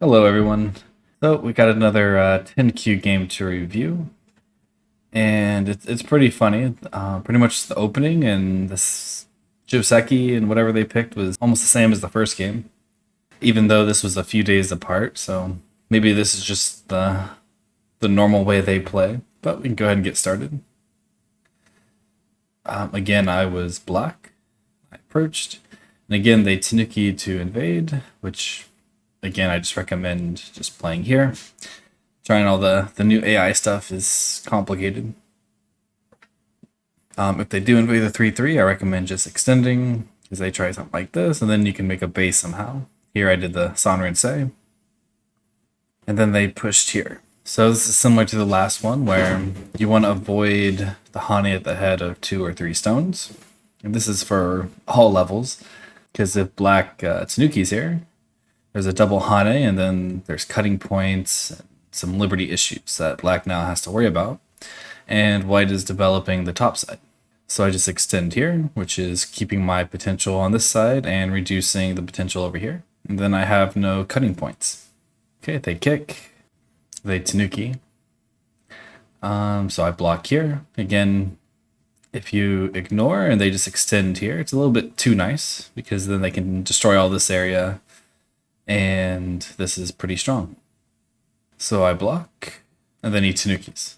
Hello, everyone. So we got another 10Q game to review, and it's pretty funny. Pretty much the opening and this Joseki and whatever they picked was almost the same as the first game, even though this was a few days apart. So maybe this is just the normal way they play. But we can go ahead and get started. Again, I was black. I approached, and again they Tanuki to invade, which again I just recommend just playing here. Trying all the new AI stuff is complicated. If they do invade the 3/3, I recommend just extending because they try something like this, and then you can make a base somehow. Here I did the Sanrinsei, and then they pushed here. So this is similar to the last one where you want to avoid the Hane at the head of 2 or 3 stones. And this is for all levels, because if black Tanuki's here, there's a double Hane, and then there's cutting points, and some liberty issues that black now has to worry about. And white is developing the top side. So I just extend here, which is keeping my potential on this side and reducing the potential over here. And then I have no cutting points. Okay, they kick, they Tanuki. So I block here. Again, if you ignore and they just extend here, it's a little bit too nice because then they can destroy all this area, and this is pretty strong. So I block, and then he Tanukis.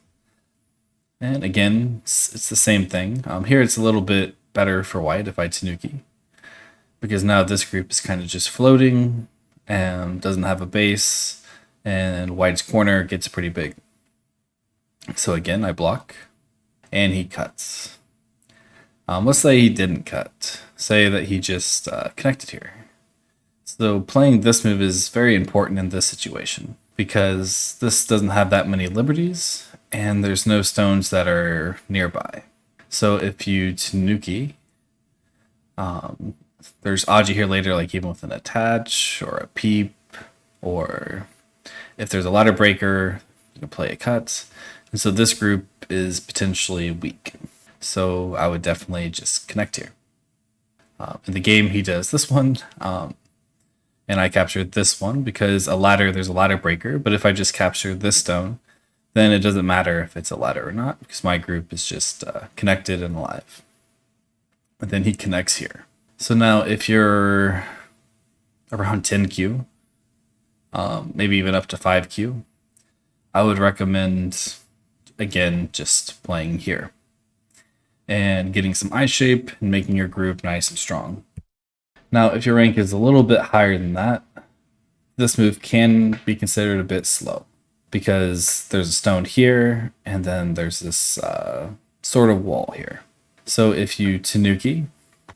And again, it's the same thing. Here it's a little bit better for white if I Tanuki, because now this group is kind of just floating and doesn't have a base, and white's corner gets pretty big. So again, I block, and he cuts. Let's say he didn't cut. Say that he just connected here. So playing this move is very important in this situation because this doesn't have that many liberties and there's no stones that are nearby. So if you Tanuki, there's Aji here later, like even with an attach or a peep, or if there's a ladder breaker, you can play a cut. And so this group is potentially weak. So I would definitely just connect here. In the game, he does this one, and I captured this one because there's a ladder breaker. But if I just capture this stone, then it doesn't matter if it's a ladder or not because my group is just connected and alive. And then he connects here. So now if you're around 10Q, maybe even up to 5Q, I would recommend, again, just playing here and getting some eye shape and making your group nice and strong. Now, if your rank is a little bit higher than that, this move can be considered a bit slow because there's a stone here and then there's this sort of wall here. So if you Tanuki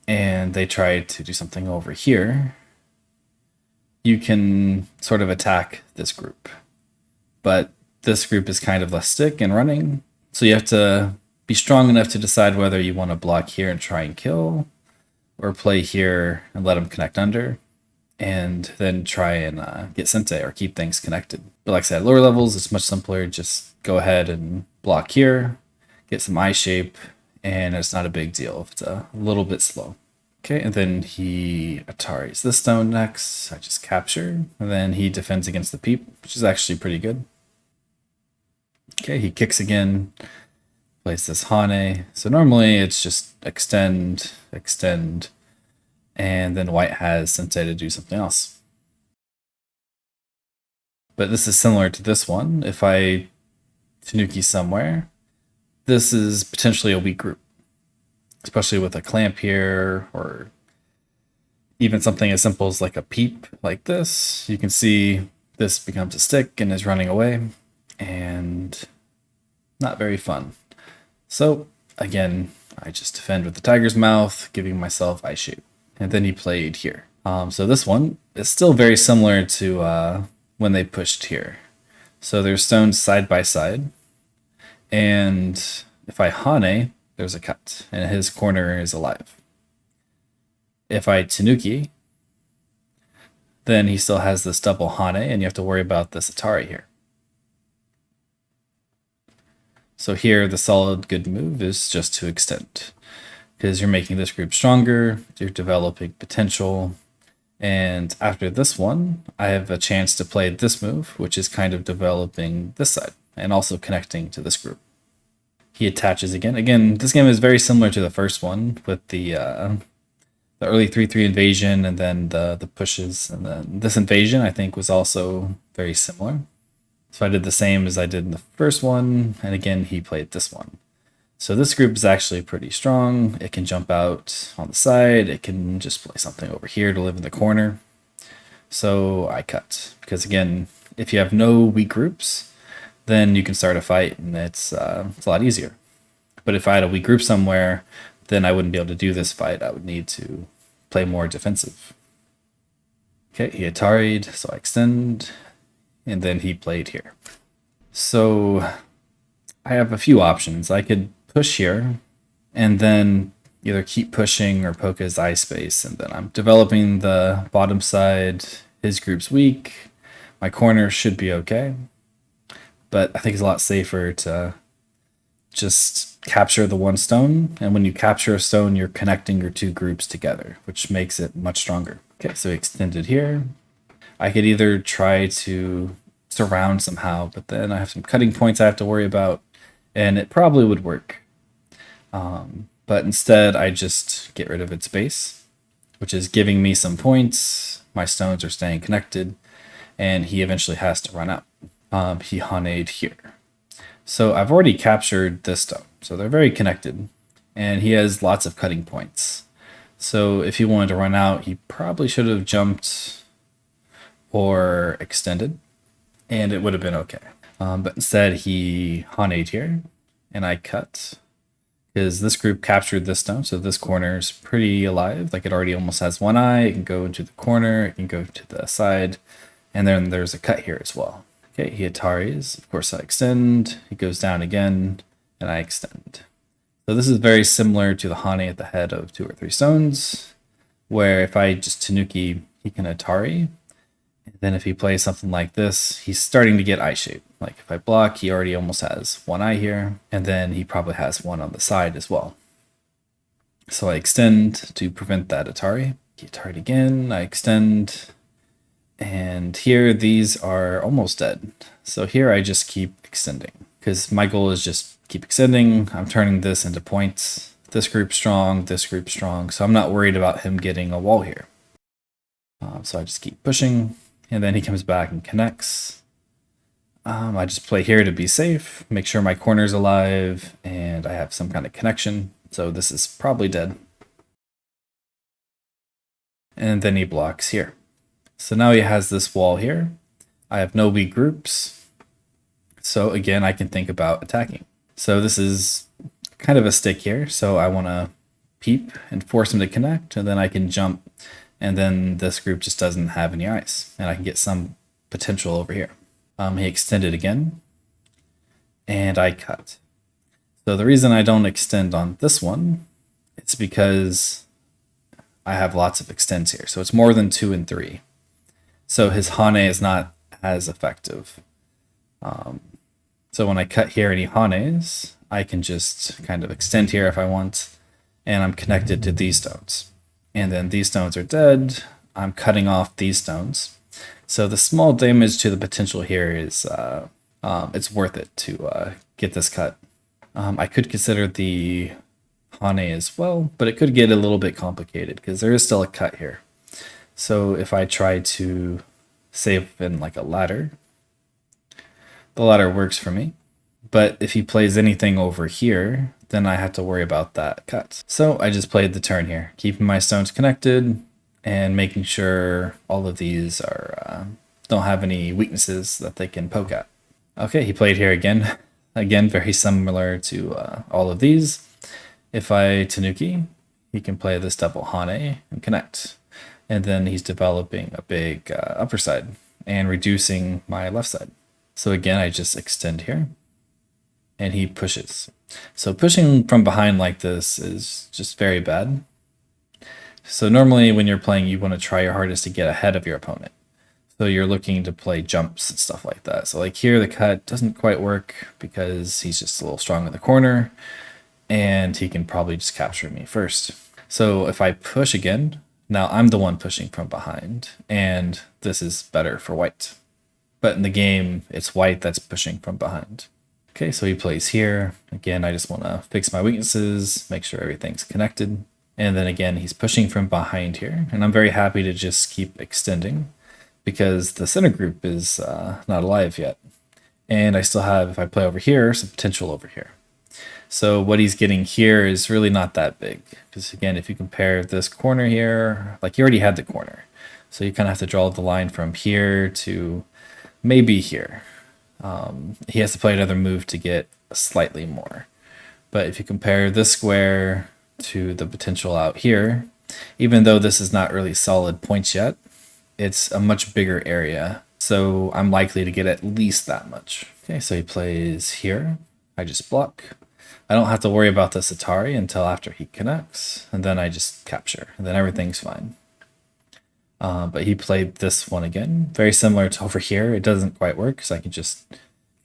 and they try to do something over here, you can sort of attack this group. But this group is kind of less stick and running, so you have to be strong enough to decide whether you want to block here and try and kill, or play here and let them connect under, and then try and get Sente or keep things connected. But like I said, at lower levels, it's much simpler. Just go ahead and block here, get some eye shape, and it's not a big deal if it's a little bit slow. Okay, and then he Ataris this stone next. I just capture, and then he defends against the peep, which is actually pretty good. Okay, he kicks again, plays this Hane. So normally it's just extend, extend, and then white has Sensei to do something else. But this is similar to this one. If I Tanuki somewhere, this is potentially a weak group, especially with a clamp here, or even something as simple as like a peep like this. You can see this becomes a stick and is running away, and not very fun. So again, I just defend with the tiger's mouth, giving myself eye shape. And then he played here. So this one is still very similar to when they pushed here. So there's stones side by side. And if I Hane, there's a cut, and his corner is alive. If I Tanuki, then he still has this double Hane, and you have to worry about this Atari here. So here, the solid good move is just to extend, because you're making this group stronger, you're developing potential, And after this one, I have a chance to play this move, which is kind of developing this side and also connecting to this group. He attaches again. Again, this game is very similar to the first one with the early 3/3 invasion and then the pushes. And then this invasion, I think, was also very similar. So I did the same as I did in the first one. And again, he played this one. So this group is actually pretty strong. It can jump out on the side. It can just play something over here to live in the corner. So I cut. Because again, if you have no weak groups, then you can start a fight and it's a lot easier. But if I had a weak group somewhere, then I wouldn't be able to do this fight. I would need to play more defensive. Okay, he Atari'd, so I extend, and then he played here. So I have a few options. I could push here, and then either keep pushing or poke his eye space, and then I'm developing the bottom side. His group's weak. My corner should be okay. But I think it's a lot safer to just capture the one stone. And when you capture a stone, you're connecting your two groups together, which makes it much stronger. Okay, so extended here. I could either try to surround somehow, but then I have some cutting points I have to worry about, and it probably would work. But instead, I just get rid of its base, which is giving me some points. My stones are staying connected, and he eventually has to run out. He Hane'd here. So I've already captured this stone, so they're very connected, and he has lots of cutting points. So if he wanted to run out, he probably should have jumped or extended, and it would have been okay. But instead, he Hane'd here, and I cut, because this group captured this stone, so this corner is pretty alive. Like, it already almost has one eye. It can go into the corner, it can go to the side, and then there's a cut here as well. Okay, he Atari's. Of course, I extend. He goes down again, and I extend. So this is very similar to the Hane at the head of 2 or 3 stones, where if I just Tanuki, he can Atari. And then if he plays something like this, he's starting to get eye shape. Like, if I block, he already almost has one eye here, and then he probably has one on the side as well. So I extend to prevent that Atari. He Atari'd again. I extend. And here, these are almost dead. So here I just keep extending, because my goal is just keep extending. I'm turning this into points. This group's strong, this group's strong. So I'm not worried about him getting a wall here. So I just keep pushing, and then he comes back and connects. I just play here to be safe, make sure my corner's alive, and I have some kind of connection. So this is probably dead. And then he blocks here. So now he has this wall here. I have no weak groups. So again, I can think about attacking. So this is kind of a stick here. So I want to peep and force him to connect, and then I can jump, and then this group just doesn't have any eyes, and I can get some potential over here. He extended again, and I cut. So the reason I don't extend on this one, it's because I have lots of extends here. So it's more than 2 and 3. So his Hane is not as effective. So when I cut here and he Hanes, I can just kind of extend here if I want, and I'm connected to these stones. And then these stones are dead. I'm cutting off these stones. So the small damage to the potential here is it's worth it to get this cut. I could consider the Hane as well, but it could get a little bit complicated because there is still a cut here. So if I try to save in like a ladder, the ladder works for me. But if he plays anything over here, then I have to worry about that cut. So I just played the turn here, keeping my stones connected and making sure all of these are don't have any weaknesses that they can poke at. Okay, he played here again. Again, very similar to all of these. If I Tanuki, he can play this double Hane and connect. And then he's developing a big upper side and reducing my left side. So again, I just extend here, and he pushes. So pushing from behind like this is just very bad. So normally when you're playing, you want to try your hardest to get ahead of your opponent. So you're looking to play jumps and stuff like that. So like here, the cut doesn't quite work because he's just a little strong in the corner, and he can probably just capture me first. So if I push again, Now I'm the one pushing from behind, and this is better for white. But in the game, it's white that's pushing from behind. Okay, so he plays here. Again, I just want to fix my weaknesses, make sure everything's connected. And then again, he's pushing from behind here. And I'm very happy to just keep extending because the center group is not alive yet. And I still have, if I play over here, some potential over here. So what he's getting here is really not that big. Because again, if you compare this corner here, like you already had the corner. So you kind of have to draw the line from here to maybe here. He has to play another move to get slightly more. But if you compare this square to the potential out here, even though this is not really solid points yet, it's a much bigger area. So I'm likely to get at least that much. Okay, so he plays here. I just block. I don't have to worry about this Atari until after he connects, and then I just capture, and then everything's fine. But he played this one again, very similar to over here. It doesn't quite work because I can just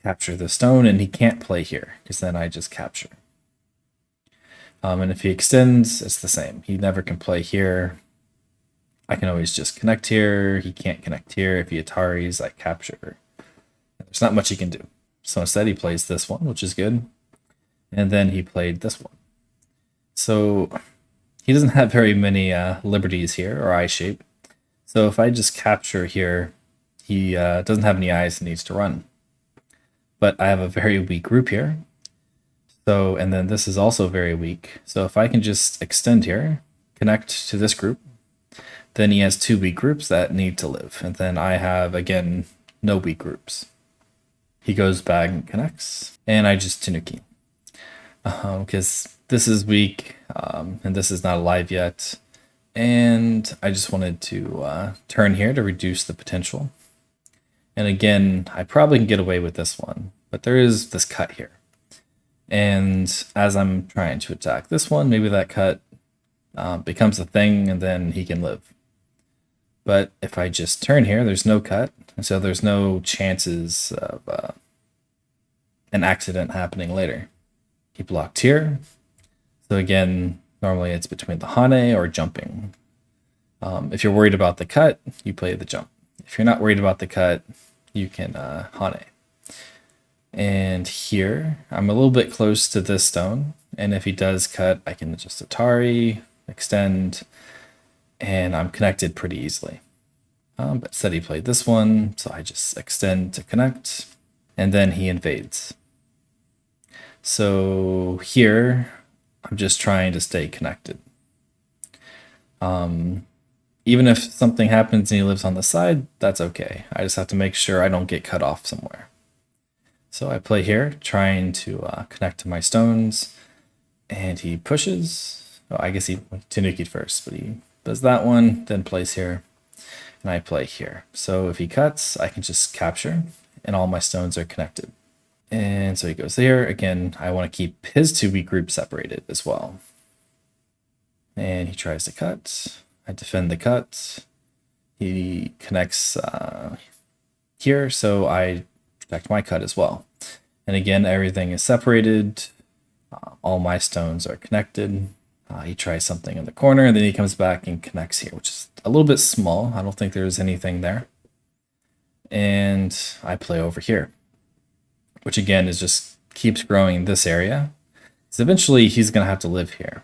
capture the stone, and he can't play here because then I just capture. And if he extends, it's the same. He never can play here. I can always just connect here. He can't connect here. If he Ataris, I capture. There's not much he can do. So instead he plays this one, which is good. And then he played this one. So he doesn't have very many liberties here, or eye shape. So if I just capture here, he doesn't have any eyes and needs to run. But I have a very weak group here. So, and then this is also very weak. So if I can just extend here, connect to this group, then he has two weak groups that need to live. And then I have, again, no weak groups. He goes back and connects, and I just Tanuki. Because this is weak, and this is not alive yet. And I just wanted to turn here to reduce the potential. And again, I probably can get away with this one, but there is this cut here. And as I'm trying to attack this one, maybe that cut becomes a thing, and then he can live. But if I just turn here, there's no cut, and so there's no chances of an accident happening later. He blocked here. So again, normally it's between the Hane or jumping. If you're worried about the cut, you play the jump. If you're not worried about the cut, you can Hane. And here, I'm a little bit close to this stone. And if he does cut, I can just Atari, extend, and I'm connected pretty easily. But instead he played this one, so I just extend to connect, and then he invades. So here, I'm just trying to stay connected. Even if something happens and he lives on the side, that's okay. I just have to make sure I don't get cut off somewhere. So I play here, trying to connect to my stones, and he pushes. Oh, I guess he Tanuki'd first, but he does that one, then plays here, and I play here. So if he cuts, I can just capture, and all my stones are connected. And so he goes there. Again, I want to keep his two weak groups separated as well. And he tries to cut. I defend the cut. He connects here, so I protect my cut as well. And again, everything is separated. All my stones are connected. He tries something in the corner, and then he comes back and connects here, which is a little bit small. I don't think there's anything there. And I play over here, which again is just keeps growing this area. So eventually he's going to have to live here.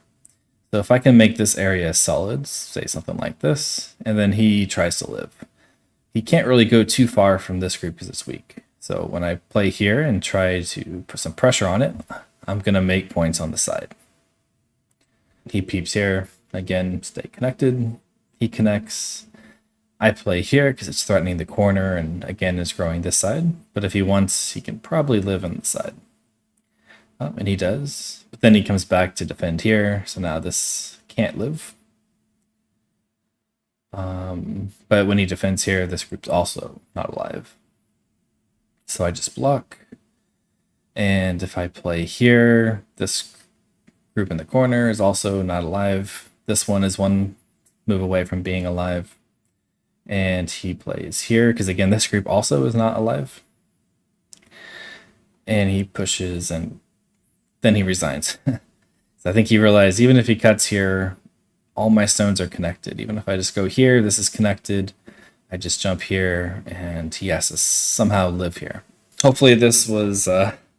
So if I can make this area solid, say something like this, and then he tries to live. He can't really go too far from this group because it's weak. So when I play here and try to put some pressure on it, I'm going to make points on the side. He peeps here. Again, stay connected. He connects. I play here because it's threatening the corner and again is growing this side. But if he wants, he can probably live on the side. And he does. But then he comes back to defend here. So now this can't live. But when he defends here, this group's also not alive. So I just block. And if I play here, this group in the corner is also not alive. This one is one move away from being alive. And he plays here, because again, this group also is not alive. And he pushes, and then he resigns. So I think he realized even if he cuts here, all my stones are connected. Even if I just go here, this is connected. I just jump here, and he has to somehow live here. Hopefully this was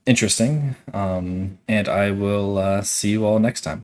interesting, and I will see you all next time.